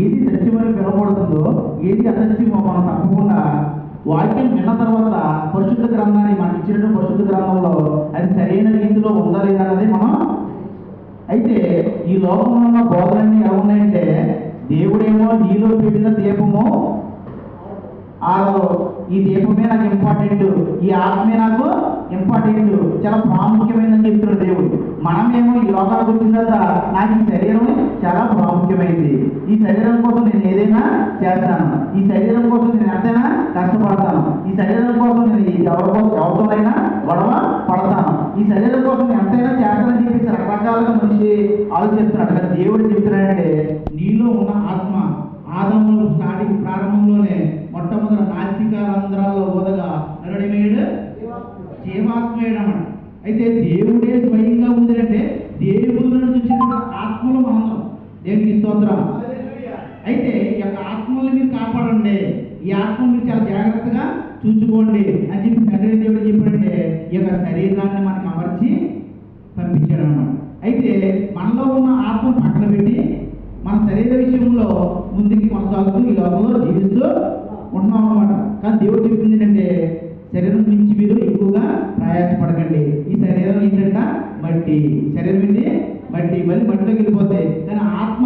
ఏది సత్యమని పిలవబడుతుందో ఏది అసత్యమో మనం తప్పకుండా వాక్యం విన్న తర్వాత పరిశుద్ధ గ్రంథాన్ని మనకి ఇచ్చిన పరిశుద్ధ గ్రంథంలో అది సరైన రీతిలో ఉందా లేదా అన్నది మనం అయితే ఈ లోకంలో ఉన్న బోధనన్నీ ఎలా ఉన్నాయంటే దేవుడేమో నీలో పెట్టిన దీపము ఈ దీపమే నాకు ఇంపార్టెంట్, ఈ ఆత్మే నాకు ఇంపార్టెంట్, చాలా ప్రాముఖ్యమైనదని చెప్తున్నాడు దేవుడు. మనమేమో ఈ లోకానికి వచ్చిన తర్వాత నాకు ఈ శరీరం చాలా ప్రాముఖ్యమైంది, ఈ శరీరం కోసం నేను ఏదైనా చేస్తాను, ఈ శరీరం కోసం నేను ఎంతైనా కష్టపడతాను, ఈ శరీరం కోసం నేను ఎవరితోనైనా గొడవ పడతాను, ఈ శరీరం కోసం నేను ఎంతైనా చేస్తానని చెప్పేసి రకరకాలుగా మనిషి ఆలోచిస్తున్నాడు. కానీ దేవుడు చెప్తున్నాడంటే నీలో ఉన్న ఆత్మ ఆదములు స్టార్టింగ్ ప్రారంభంలోనే మొట్టమొదటి నాసిక రంధ్రాల్లో ఊదగా నరుడమేడు జీవాత్మేడు అన్నమాట. అయితే దేవుడే స్వయంగా ఉందంటే దేవుళ్ళను చూసిన ఆత్మలు మనందరం దేవునికి స్తోత్రం. అయితే ఈ యొక్క ఆత్మల్ని మీరు కాపాడండి, ఈ ఆత్మ మీరు చాలా జాగ్రత్తగా చూసుకోండి అని చెప్పి తండ్రి దేవుడు చెప్పాడంటే ఈ యొక్క శరీరాన్ని మనకు అమర్చి పంపించాడు అన్నమాట. అయితే మనలో ఉన్న ఆత్మ పక్కన పెట్టి మన శరీర విషయంలో ముందుకి కొనసాగుతూ ఈ లోకంలో జీవిస్తూ ఉంటున్నాం అన్నమాట. కానీ దేవుడు చెప్పింది ఏంటంటే శరీరం నుంచి మీరు ఎక్కువగా ప్రయాసపడకండి. ఈ శరీరం ఏంటంటే మట్టి, శరీరం ఏంటి మట్టి, మళ్ళీ మట్టిలోకి వెళ్ళిపోతాయి. కానీ ఆత్మ